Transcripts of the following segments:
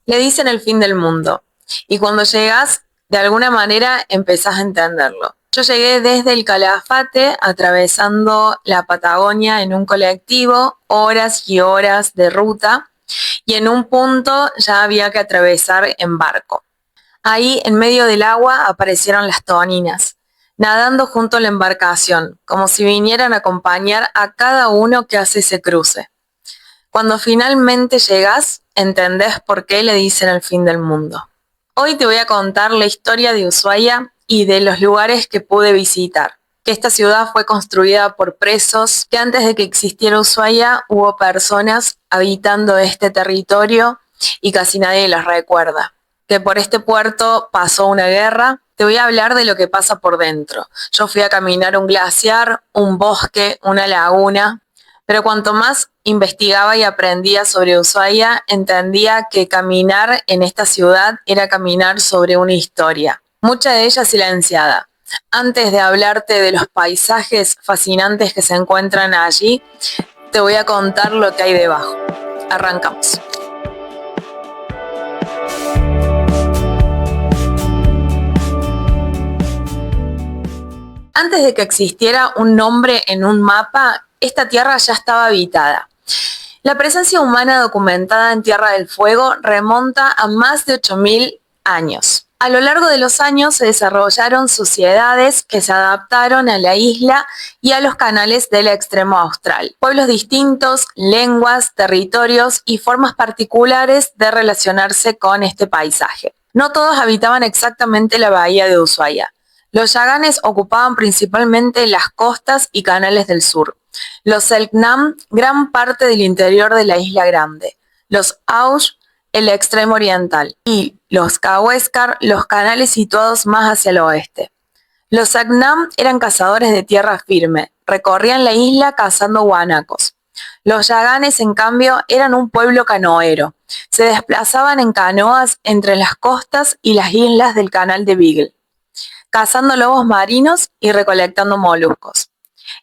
Le dicen el fin del mundo. Y cuando llegas, de alguna manera empezás a entenderlo. Yo llegué desde el Calafate, atravesando la Patagonia en un colectivo, horas y horas de ruta, y en un punto ya había que atravesar en barco. Ahí, en medio del agua, aparecieron las toninas, nadando junto a la embarcación, como si vinieran a acompañar a cada uno que hace ese cruce. Cuando finalmente llegás, entendés por qué le dicen el fin del mundo. Hoy te voy a contar la historia de Ushuaia y de los lugares que pude visitar. Que esta ciudad fue construida por presos, que antes de que existiera Ushuaia hubo personas habitando este territorio y casi nadie las recuerda. Que por este puerto pasó una guerra. Te voy a hablar de lo que pasa por dentro. Yo fui a caminar un glaciar, un bosque, una laguna, pero cuanto más investigaba y aprendía sobre Ushuaia, entendía que caminar en esta ciudad era caminar sobre una historia, mucha de ella silenciada. Antes de hablarte de los paisajes fascinantes que se encuentran allí, te voy a contar lo que hay debajo. Arrancamos. Antes de que existiera un nombre en un mapa, esta tierra ya estaba habitada. La presencia humana documentada en Tierra del Fuego remonta a más de 8.000 años. A lo largo de los años se desarrollaron sociedades que se adaptaron a la isla y a los canales del extremo austral. Pueblos distintos, lenguas, territorios y formas particulares de relacionarse con este paisaje. No todos habitaban exactamente la bahía de Ushuaia. Los yaganes ocupaban principalmente las costas y canales del sur. Los Selknam, gran parte del interior de la Isla Grande. Los Aush, el extremo oriental. Y los Kaweskar, los canales situados más hacia el oeste. Los Selknam eran cazadores de tierra firme. Recorrían la isla cazando guanacos. Los yaganes, en cambio, eran un pueblo canoero. Se desplazaban en canoas entre las costas y las islas del canal de Beagle, cazando lobos marinos y recolectando moluscos.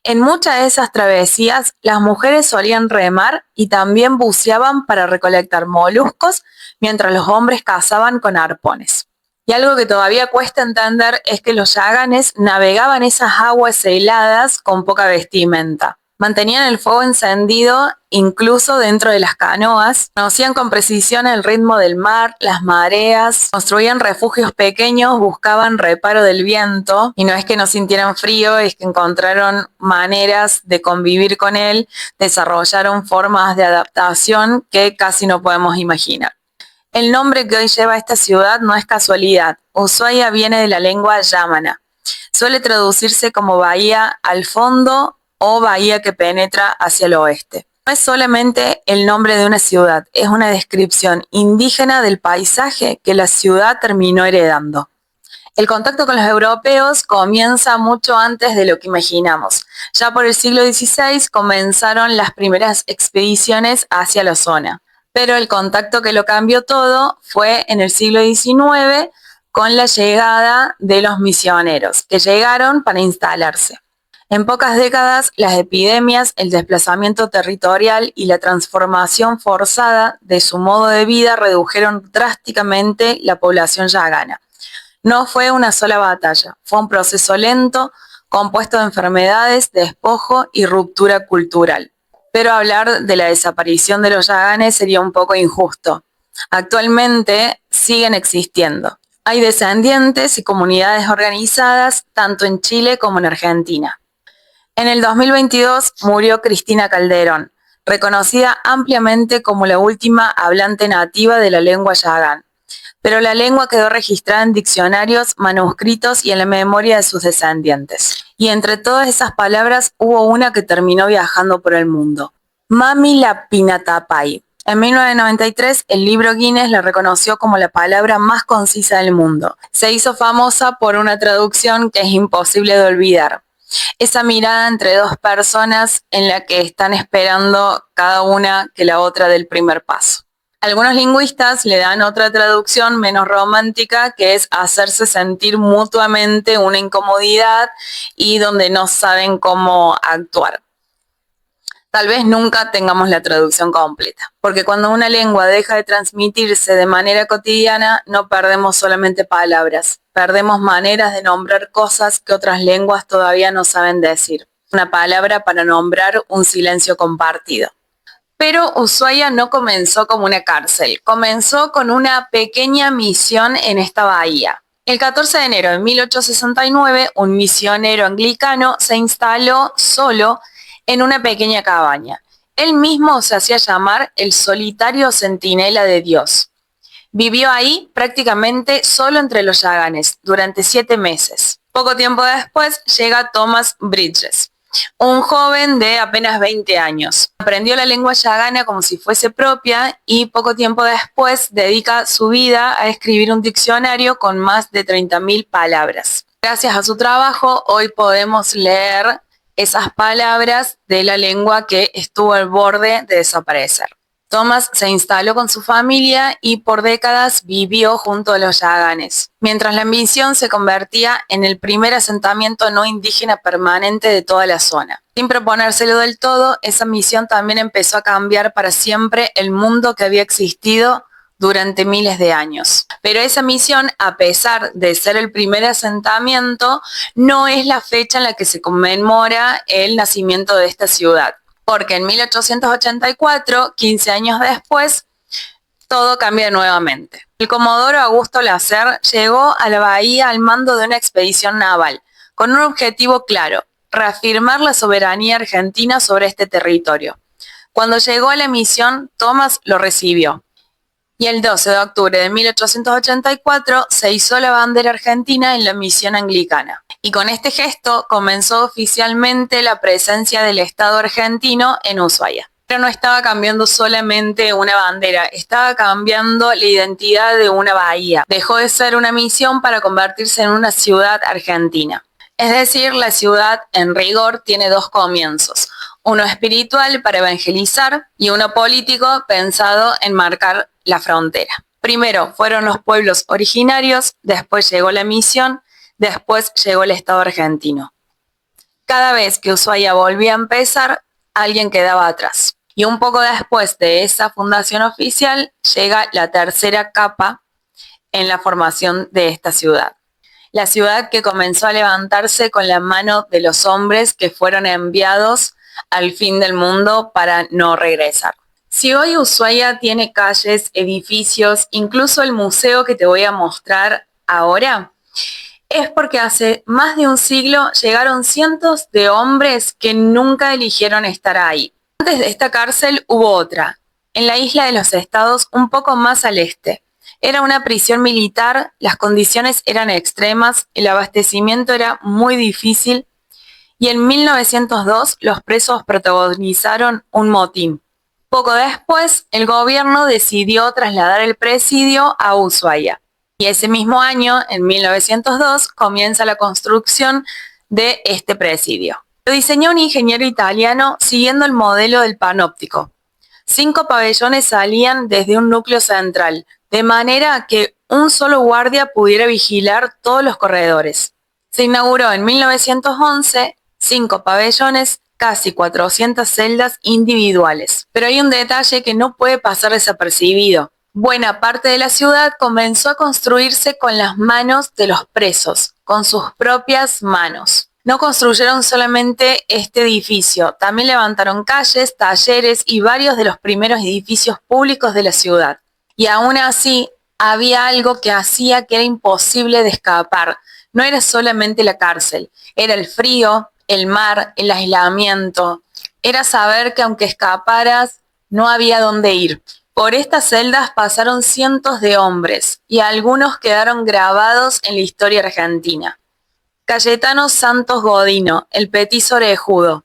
En muchas de esas travesías, las mujeres solían remar y también buceaban para recolectar moluscos, mientras los hombres cazaban con arpones. Y algo que todavía cuesta entender es que los yaganes navegaban esas aguas heladas con poca vestimenta. Mantenían el fuego encendido incluso dentro de las canoas, conocían con precisión el ritmo del mar, las mareas, construían refugios pequeños, buscaban reparo del viento, y no es que no sintieran frío, es que encontraron maneras de convivir con él, desarrollaron formas de adaptación que casi no podemos imaginar. El nombre que hoy lleva esta ciudad no es casualidad. Ushuaia viene de la lengua yamana. Suele traducirse como bahía al fondo o bahía que penetra hacia el oeste. No es solamente el nombre de una ciudad, es una descripción indígena del paisaje que la ciudad terminó heredando. El contacto con los europeos comienza mucho antes de lo que imaginamos. Ya por el siglo XVI comenzaron las primeras expediciones hacia la zona, pero el contacto que lo cambió todo fue en el siglo XIX con la llegada de los misioneros, que llegaron para instalarse. En pocas décadas, las epidemias, el desplazamiento territorial y la transformación forzada de su modo de vida redujeron drásticamente la población yagana. No fue una sola batalla, fue un proceso lento, compuesto de enfermedades, despojo y ruptura cultural. Pero hablar de la desaparición de los yaganes sería un poco injusto. Actualmente siguen existiendo. Hay descendientes y comunidades organizadas tanto en Chile como en Argentina. En el 2022 murió Cristina Calderón, reconocida ampliamente como la última hablante nativa de la lengua yagán. Pero la lengua quedó registrada en diccionarios, manuscritos y en la memoria de sus descendientes. Y entre todas esas palabras hubo una que terminó viajando por el mundo: Mamilapinatapay. En 1993, el libro Guinness la reconoció como la palabra más concisa del mundo. Se hizo famosa por una traducción que es imposible de olvidar. Esa mirada entre dos personas en la que están esperando cada una que la otra dé el primer paso. Algunos lingüistas le dan otra traducción menos romántica, que es hacerse sentir mutuamente una incomodidad y donde no saben cómo actuar. Tal vez nunca tengamos la traducción completa, porque cuando una lengua deja de transmitirse de manera cotidiana, no perdemos solamente palabras, perdemos maneras de nombrar cosas que otras lenguas todavía no saben decir. Una palabra para nombrar un silencio compartido. Pero Ushuaia no comenzó como una cárcel, comenzó con una pequeña misión en esta bahía. El 14 de enero de 1869, un misionero anglicano se instaló solo en una pequeña cabaña. Él mismo se hacía llamar el solitario centinela de Dios. Vivió ahí prácticamente solo entre los yaganes durante 7 meses. Poco tiempo después llega Thomas Bridges, un joven de apenas 20 años. Aprendió la lengua yagana como si fuese propia y poco tiempo después dedica su vida a escribir un diccionario con más de 30.000 palabras. Gracias a su trabajo, hoy podemos leer esas palabras de la lengua que estuvo al borde de desaparecer. Thomas se instaló con su familia y por décadas vivió junto a los yaganes, mientras la misión se convertía en el primer asentamiento no indígena permanente de toda la zona. Sin proponérselo del todo, esa misión también empezó a cambiar para siempre el mundo que había existido durante miles de años. Pero esa misión, a pesar de ser el primer asentamiento, no es la fecha en la que se conmemora el nacimiento de esta ciudad, porque en 1884, 15 años después, todo cambia nuevamente. El comodoro Augusto Lacer llegó a la bahía al mando de una expedición naval, con un objetivo claro: reafirmar la soberanía argentina sobre este territorio. Cuando llegó a la misión, Thomas lo recibió. Y el 12 de octubre de 1884 se izó la bandera argentina en la misión anglicana. Y con este gesto comenzó oficialmente la presencia del Estado argentino en Ushuaia. Pero no estaba cambiando solamente una bandera, estaba cambiando la identidad de una bahía. Dejó de ser una misión para convertirse en una ciudad argentina. Es decir, la ciudad en rigor tiene 2 comienzos: uno espiritual para evangelizar y uno político pensado en marcar la frontera. Primero fueron los pueblos originarios, después llegó la misión, después llegó el Estado argentino. Cada vez que Ushuaia volvía a empezar, alguien quedaba atrás. Y un poco después de esa fundación oficial, llega la tercera capa en la formación de esta ciudad. La ciudad que comenzó a levantarse con la mano de los hombres que fueron enviados al fin del mundo para no regresar. Si hoy Ushuaia tiene calles, edificios, incluso el museo que te voy a mostrar ahora, es porque hace más de un siglo llegaron cientos de hombres que nunca eligieron estar ahí. Antes de esta cárcel hubo otra, en la isla de los Estados, un poco más al este. Era una prisión militar, las condiciones eran extremas, el abastecimiento era muy difícil y en 1902 los presos protagonizaron un motín. Poco después, el gobierno decidió trasladar el presidio a Ushuaia. Y ese mismo año, en 1902, comienza la construcción de este presidio. Lo diseñó un ingeniero italiano siguiendo el modelo del panóptico. 5 pabellones salían desde un núcleo central, de manera que un solo guardia pudiera vigilar todos los corredores. Se inauguró en 1911 5 pabellones, casi 400 celdas individuales. Pero hay un detalle que no puede pasar desapercibido. Buena parte de la ciudad comenzó a construirse con las manos de los presos, con sus propias manos. No construyeron solamente este edificio, también levantaron calles, talleres y varios de los primeros edificios públicos de la ciudad. Y aún así, había algo que hacía que era imposible de escapar. No era solamente la cárcel, era el frío, el mar, el aislamiento. Era saber que aunque escaparas, no había dónde ir. Por estas celdas pasaron cientos de hombres y algunos quedaron grabados en la historia argentina. Cayetano Santos Godino, el petiso orejudo.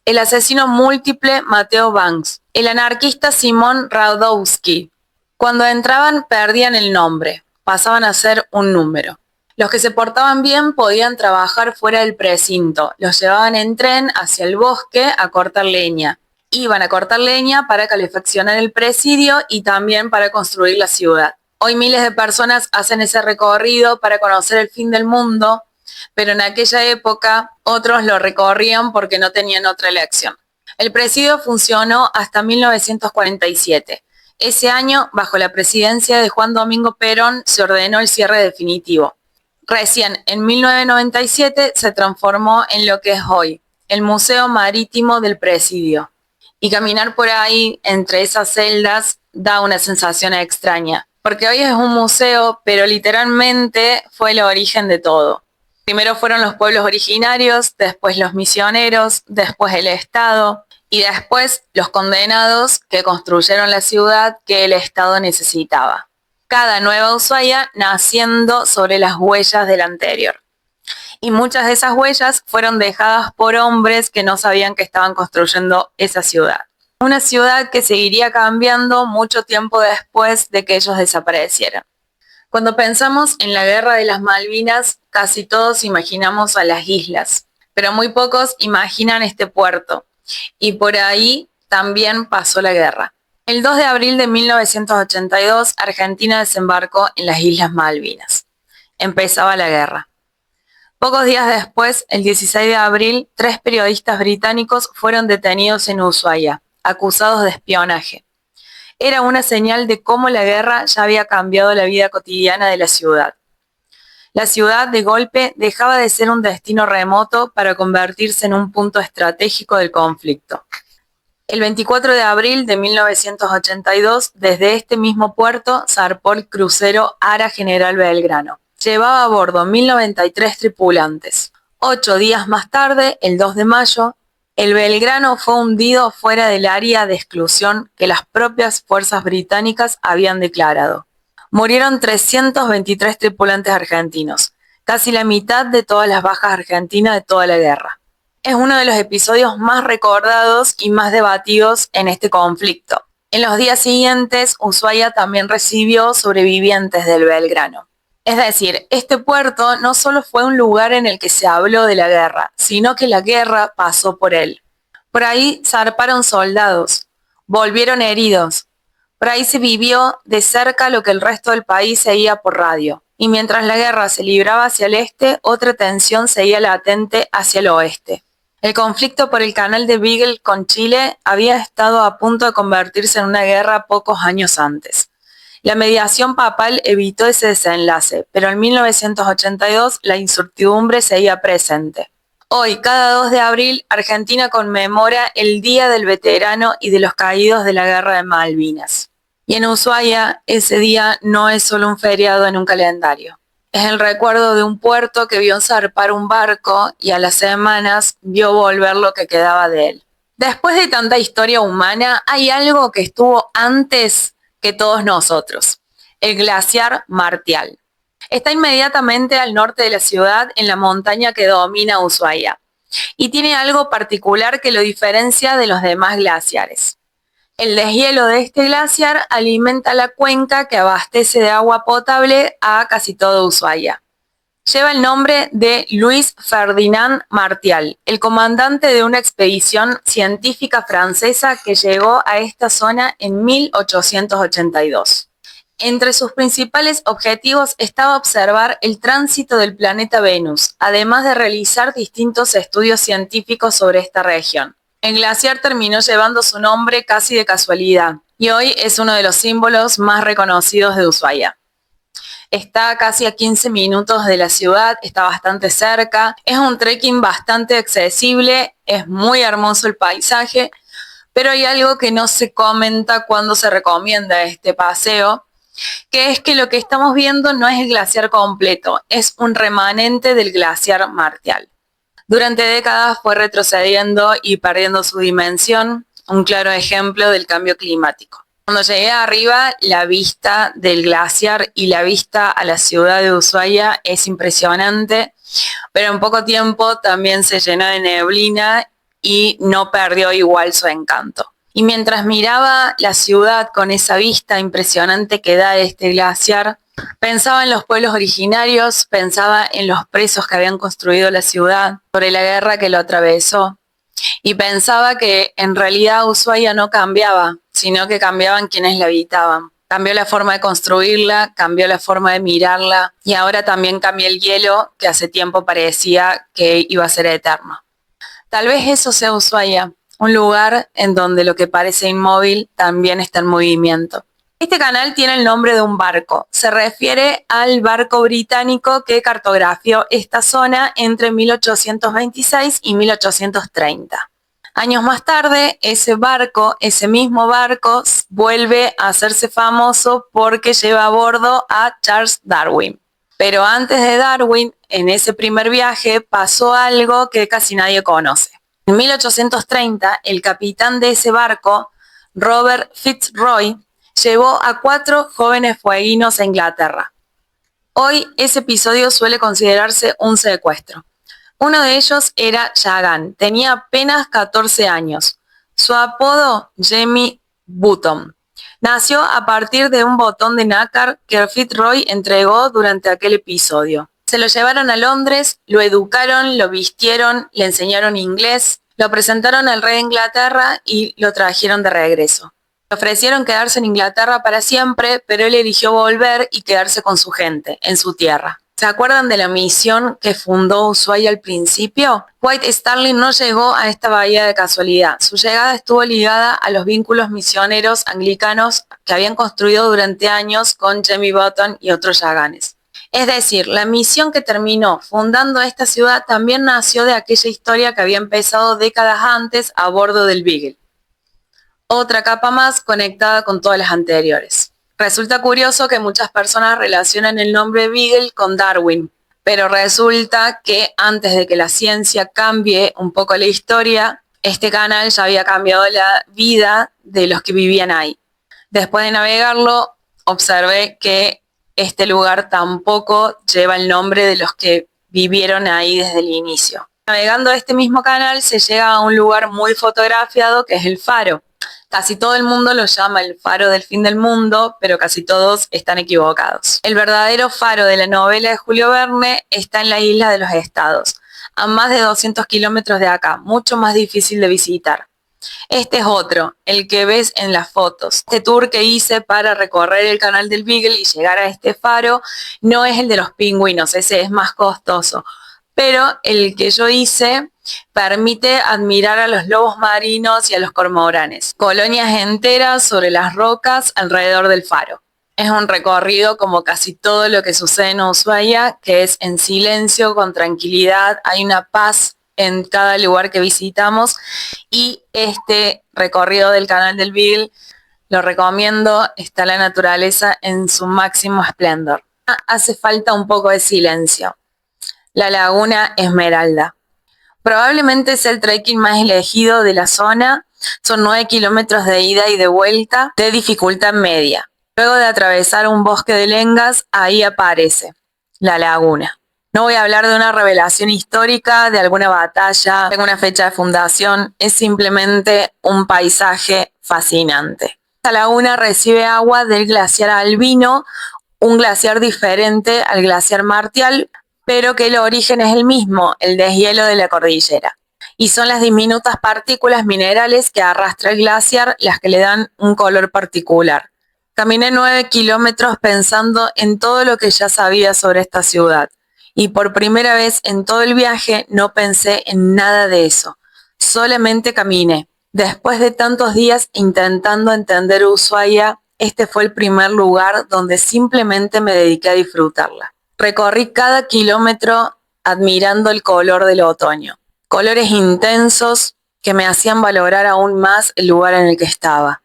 El asesino múltiple Mateo Banks. El anarquista Simón Radowski. Cuando entraban perdían el nombre, pasaban a ser un número. Los que se portaban bien podían trabajar fuera del precinto, los llevaban en tren hacia el bosque a cortar leña. Iban a cortar leña para calefaccionar el presidio y también para construir la ciudad. Hoy miles de personas hacen ese recorrido para conocer el fin del mundo, pero en aquella época otros lo recorrían porque no tenían otra elección. El presidio funcionó hasta 1947. Ese año, bajo la presidencia de Juan Domingo Perón, se ordenó el cierre definitivo. Recién, en 1997, se transformó en lo que es hoy, el Museo Marítimo del Presidio. Y caminar por ahí, entre esas celdas, da una sensación extraña, porque hoy es un museo, pero literalmente fue el origen de todo. Primero fueron los pueblos originarios, después los misioneros, después el Estado y después los condenados que construyeron la ciudad que el Estado necesitaba. Cada nueva Ushuaia naciendo sobre las huellas del anterior. Y muchas de esas huellas fueron dejadas por hombres que no sabían que estaban construyendo esa ciudad. Una ciudad que seguiría cambiando mucho tiempo después de que ellos desaparecieran. Cuando pensamos en la Guerra de las Malvinas, casi todos imaginamos a las islas, pero muy pocos imaginan este puerto. Y por ahí también pasó la guerra. El 2 de abril de 1982, Argentina desembarcó en las Islas Malvinas. Empezaba la guerra. Pocos días después, el 16 de abril, 3 periodistas británicos fueron detenidos en Ushuaia, acusados de espionaje. Era una señal de cómo la guerra ya había cambiado la vida cotidiana de la ciudad. La ciudad, de golpe, dejaba de ser un destino remoto para convertirse en un punto estratégico del conflicto. El 24 de abril de 1982, desde este mismo puerto, zarpó el crucero Ara General Belgrano. Llevaba a bordo 1093 tripulantes. 8 días más tarde, el 2 de mayo, el Belgrano fue hundido fuera del área de exclusión que las propias fuerzas británicas habían declarado. Murieron 323 tripulantes argentinos, casi la mitad de todas las bajas argentinas de toda la guerra. Es uno de los episodios más recordados y más debatidos en este conflicto. En los días siguientes, Ushuaia también recibió sobrevivientes del Belgrano. Es decir, este puerto no solo fue un lugar en el que se habló de la guerra, sino que la guerra pasó por él. Por ahí zarparon soldados, volvieron heridos. Por ahí se vivió de cerca lo que el resto del país seguía por radio. Y mientras la guerra se libraba hacia el este, otra tensión seguía latente hacia el oeste. El conflicto por el canal de Beagle con Chile había estado a punto de convertirse en una guerra pocos años antes. La mediación papal evitó ese desenlace, pero en 1982 la incertidumbre seguía presente. Hoy, cada 2 de abril, Argentina conmemora el Día del Veterano y de los Caídos de la Guerra de Malvinas. Y en Ushuaia, ese día no es solo un feriado en un calendario. Es el recuerdo de un puerto que vio zarpar un barco y a las semanas vio volver lo que quedaba de él. Después de tanta historia humana, hay algo que estuvo antes que todos nosotros, el glaciar Martial. Está inmediatamente al norte de la ciudad, en la montaña que domina Ushuaia, y tiene algo particular que lo diferencia de los demás glaciares. El deshielo de este glaciar alimenta la cuenca que abastece de agua potable a casi todo Ushuaia. Lleva el nombre de Louis Ferdinand Martial, el comandante de una expedición científica francesa que llegó a esta zona en 1882. Entre sus principales objetivos estaba observar el tránsito del planeta Venus, además de realizar distintos estudios científicos sobre esta región. El glaciar terminó llevando su nombre casi de casualidad y hoy es uno de los símbolos más reconocidos de Ushuaia. Está casi a 15 minutos de la ciudad, está bastante cerca, es un trekking bastante accesible, es muy hermoso el paisaje, pero hay algo que no se comenta cuando se recomienda este paseo, que es que lo que estamos viendo no es el glaciar completo, es un remanente del glaciar Martial. Durante décadas fue retrocediendo y perdiendo su dimensión, un claro ejemplo del cambio climático. Cuando llegué arriba, la vista del glaciar y la vista a la ciudad de Ushuaia es impresionante, pero en poco tiempo también se llenó de neblina y no perdió igual su encanto. Y mientras miraba la ciudad con esa vista impresionante que da este glaciar, pensaba en los pueblos originarios, pensaba en los presos que habían construido la ciudad, sobre la guerra que lo atravesó. Y pensaba que en realidad Ushuaia no cambiaba, sino que cambiaban quienes la habitaban. Cambió la forma de construirla, cambió la forma de mirarla y ahora también cambió el hielo que hace tiempo parecía que iba a ser eterno. Tal vez eso sea Ushuaia, un lugar en donde lo que parece inmóvil también está en movimiento. Este canal tiene el nombre de un barco. Se refiere al barco británico que cartografió esta zona entre 1826 y 1830. Años más tarde, ese mismo barco, vuelve a hacerse famoso porque lleva a bordo a Charles Darwin. Pero antes de Darwin, en ese primer viaje, pasó algo que casi nadie conoce. En 1830, el capitán de ese barco, Robert Fitzroy, llevó a 4 jóvenes fueguinos a Inglaterra. Hoy ese episodio suele considerarse un secuestro. Uno de ellos era Jagan, tenía apenas 14 años. Su apodo, Jemmy Button, nació a partir de un botón de nácar que Fitzroy entregó durante aquel episodio. Se lo llevaron a Londres, lo educaron, lo vistieron, le enseñaron inglés, lo presentaron al rey de Inglaterra y lo trajeron de regreso. Le ofrecieron quedarse en Inglaterra para siempre, pero él eligió volver y quedarse con su gente, en su tierra. ¿Se acuerdan de la misión que fundó Ushuaia al principio? White Starling no llegó a esta bahía de casualidad. Su llegada estuvo ligada a los vínculos misioneros anglicanos que habían construido durante años con Jemmy Button y otros Yaganes. Es decir, la misión que terminó fundando esta ciudad también nació de aquella historia que había empezado décadas antes a bordo del Beagle. Otra capa más conectada con todas las anteriores. Resulta curioso que muchas personas relacionan el nombre Beagle con Darwin, pero resulta que antes de que la ciencia cambie un poco la historia, este canal ya había cambiado la vida de los que vivían ahí. Después de navegarlo, observé que este lugar tampoco lleva el nombre de los que vivieron ahí desde el inicio. Navegando este mismo canal se llega a un lugar muy fotografiado que es el Faro. Casi todo el mundo lo llama el faro del fin del mundo, pero casi todos están equivocados. El verdadero faro de la novela de Julio Verne está en la isla de los Estados, a más de 200 kilómetros de acá, mucho más difícil de visitar. Este es otro, el que ves en las fotos. Este tour que hice para recorrer el canal del Beagle y llegar a este faro no es el de los pingüinos, ese es más costoso. Pero el que yo hice permite admirar a los lobos marinos y a los cormoranes. Colonias enteras sobre las rocas alrededor del faro. Es un recorrido como casi todo lo que sucede en Ushuaia, que es en silencio, con tranquilidad, hay una paz en cada lugar que visitamos y este recorrido del canal del Beagle lo recomiendo, está la naturaleza en su máximo esplendor. Hace falta un poco de silencio. La Laguna Esmeralda. Probablemente es el trekking más elegido de la zona. Son 9 kilómetros de ida y de vuelta de dificultad media. Luego de atravesar un bosque de lengas, ahí aparece la laguna. No voy a hablar de una revelación histórica, de alguna batalla, de una fecha de fundación. Es simplemente un paisaje fascinante. Esta laguna recibe agua del glaciar Albino, un glaciar diferente al glaciar Martial, pero que el origen es el mismo, el deshielo de la cordillera. Y son las diminutas partículas minerales que arrastra el glaciar las que le dan un color particular. Caminé 9 kilómetros pensando en todo lo que ya sabía sobre esta ciudad. Y por primera vez en todo el viaje no pensé en nada de eso. Solamente caminé. Después de tantos días intentando entender Ushuaia, este fue el primer lugar donde simplemente me dediqué a disfrutarla. Recorrí cada kilómetro admirando el color del otoño. Colores intensos que me hacían valorar aún más el lugar en el que estaba.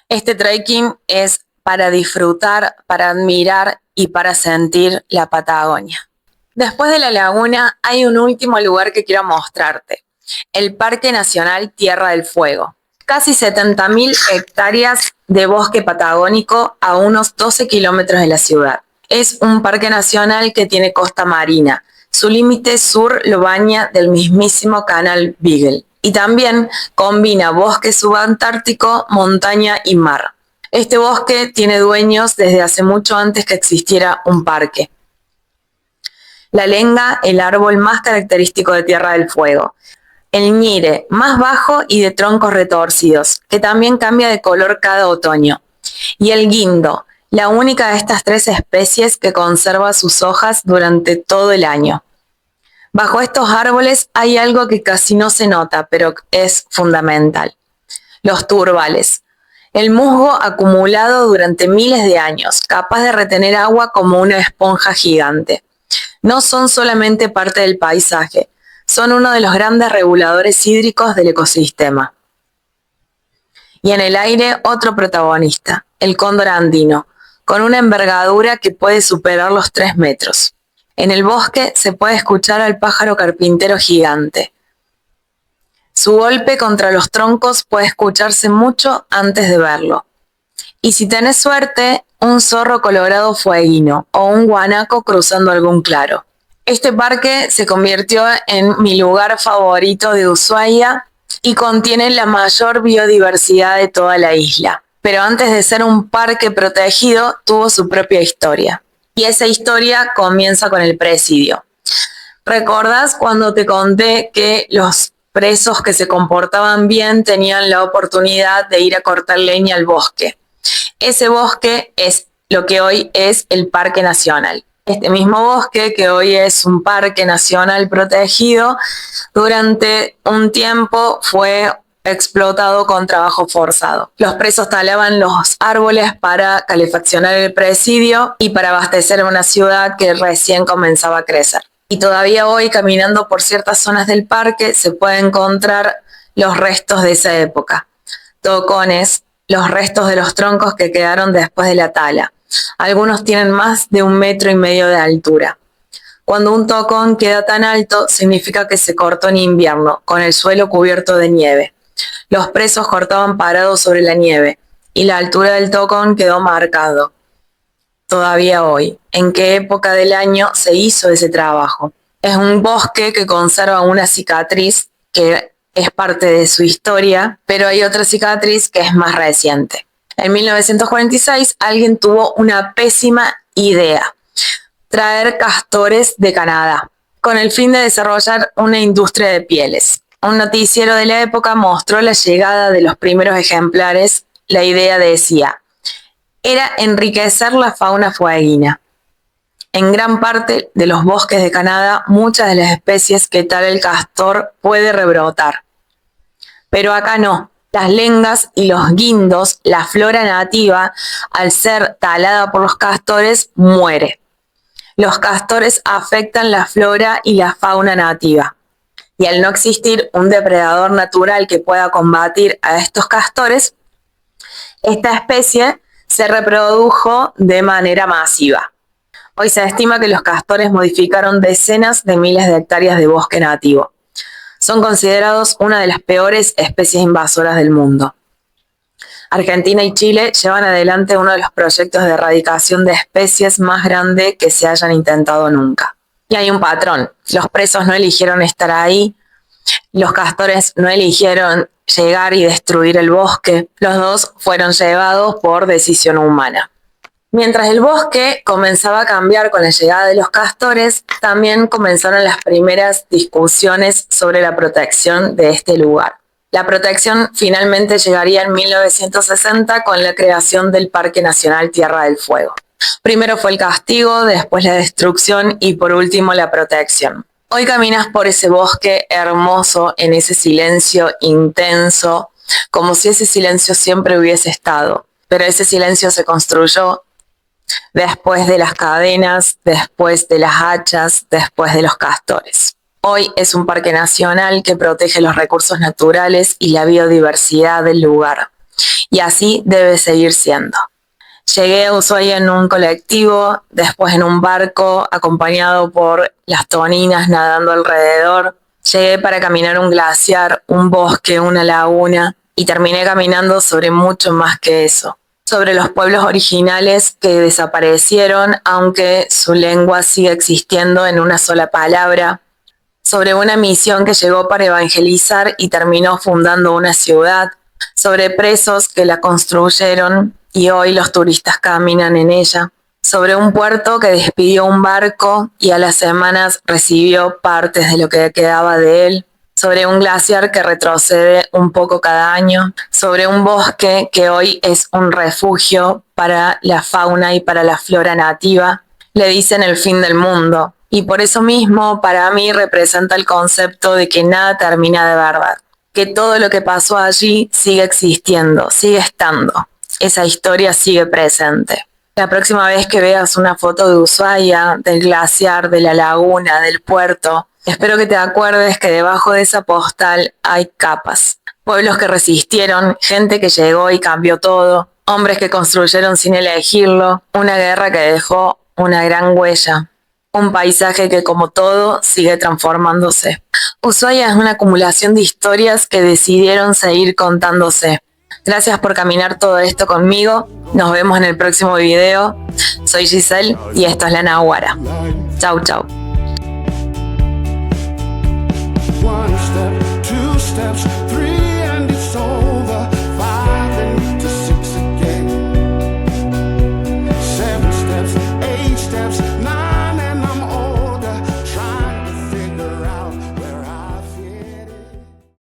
Este trekking es para disfrutar, para admirar y para sentir la Patagonia. Después de la laguna hay un último lugar que quiero mostrarte. El Parque Nacional Tierra del Fuego. Casi 70.000 hectáreas de bosque patagónico a unos 12 kilómetros de la ciudad. Es un parque nacional que tiene costa marina. Su límite sur lo baña del mismísimo canal Beagle. Y también combina bosque subantártico, montaña y mar. Este bosque tiene dueños desde hace mucho antes que existiera un parque. La lenga, el árbol más característico de Tierra del Fuego. El ñire, más bajo y de troncos retorcidos, que también cambia de color cada otoño. Y el guindo, la única de estas 3 especies que conserva sus hojas durante todo el año. Bajo estos árboles hay algo que casi no se nota, pero es fundamental: los turbales. El musgo acumulado durante miles de años, capaz de retener agua como una esponja gigante. No son solamente parte del paisaje, son uno de los grandes reguladores hídricos del ecosistema. Y en el aire, otro protagonista, el cóndor andino, con una envergadura que puede superar los 3 metros. En el bosque se puede escuchar al pájaro carpintero gigante. Su golpe contra los troncos puede escucharse mucho antes de verlo. Y si tenés suerte, un zorro colorado fueguino o un guanaco cruzando algún claro. Este parque se convirtió en mi lugar favorito de Ushuaia y contiene la mayor biodiversidad de toda la isla. Pero antes de ser un parque protegido, tuvo su propia historia. Y esa historia comienza con el presidio. ¿Recordás cuando te conté que los presos que se comportaban bien tenían la oportunidad de ir a cortar leña al bosque? Ese bosque es lo que hoy es el Parque Nacional. Este mismo bosque, que hoy es un parque nacional protegido, durante un tiempo fue explotado con trabajo forzado. Los presos talaban los árboles para calefaccionar el presidio y para abastecer una ciudad que recién comenzaba a crecer. Y todavía hoy, caminando por ciertas zonas del parque, se pueden encontrar los restos de esa época. Tocones, los restos de los troncos que quedaron después de la tala. Algunos tienen más de 1,5 metros de altura. Cuando un tocón queda tan alto, significa que se cortó en invierno, con el suelo cubierto de nieve. Los presos cortaban parados sobre la nieve, y la altura del tocón quedó marcado. Todavía hoy, ¿en qué época del año se hizo ese trabajo? Es un bosque que conserva una cicatriz que es parte de su historia, pero hay otra cicatriz que es más reciente. En 1946 alguien tuvo una pésima idea: traer castores de Canadá, con el fin de desarrollar una industria de pieles. Un noticiero de la época mostró la llegada de los primeros ejemplares. La idea decía: era enriquecer la fauna fueguina. En gran parte de los bosques de Canadá, muchas de las especies que tala el castor puede rebrotar. Pero acá no. Las lengas y los guindos, la flora nativa, al ser talada por los castores, muere. Los castores afectan la flora y la fauna nativa. Y al no existir un depredador natural que pueda combatir a estos castores, esta especie se reprodujo de manera masiva. Hoy se estima que los castores modificaron decenas de miles de hectáreas de bosque nativo. Son considerados una de las peores especies invasoras del mundo. Argentina y Chile llevan adelante uno de los proyectos de erradicación de especies más grande que se hayan intentado nunca. Y hay un patrón: los presos no eligieron estar ahí, los castores no eligieron llegar y destruir el bosque, los dos fueron llevados por decisión humana. Mientras el bosque comenzaba a cambiar con la llegada de los castores, también comenzaron las primeras discusiones sobre la protección de este lugar. La protección finalmente llegaría en 1960 con la creación del Parque Nacional Tierra del Fuego. Primero fue el castigo, después la destrucción y por último la protección. Hoy caminas por ese bosque hermoso, en ese silencio intenso, como si ese silencio siempre hubiese estado. Pero ese silencio se construyó después de las cadenas, después de las hachas, después de los castores. Hoy es un parque nacional que protege los recursos naturales y la biodiversidad del lugar. Y así debe seguir siendo. Llegué a Ushuaia en un colectivo, después en un barco, acompañado por las toninas nadando alrededor. Llegué para caminar un glaciar, un bosque, una laguna, y terminé caminando sobre mucho más que eso. Sobre los pueblos originales que desaparecieron, aunque su lengua sigue existiendo en una sola palabra. Sobre una misión que llegó para evangelizar y terminó fundando una ciudad. Sobre presos que la construyeron y hoy los turistas caminan en ella. Sobre un puerto que despidió un barco y a las semanas recibió partes de lo que quedaba de él. Sobre un glaciar que retrocede un poco cada año. Sobre un bosque que hoy es un refugio para la fauna y para la flora nativa. Le dicen el fin del mundo. Y por eso mismo, para mí, representa el concepto de que nada termina de verdad, que todo lo que pasó allí sigue existiendo, sigue estando. Esa historia sigue presente. La próxima vez que veas una foto de Ushuaia, del glaciar, de la laguna, del puerto, espero que te acuerdes que debajo de esa postal hay capas. Pueblos que resistieron, gente que llegó y cambió todo, hombres que construyeron sin elegirlo, una guerra que dejó una gran huella. Un paisaje que, como todo, sigue transformándose. Ushuaia es una acumulación de historias que decidieron seguir contándose. Gracias por caminar todo esto conmigo. Nos vemos en el próximo video. Soy Giselle y esto es La Naguara. Chau, chau. One step, two steps.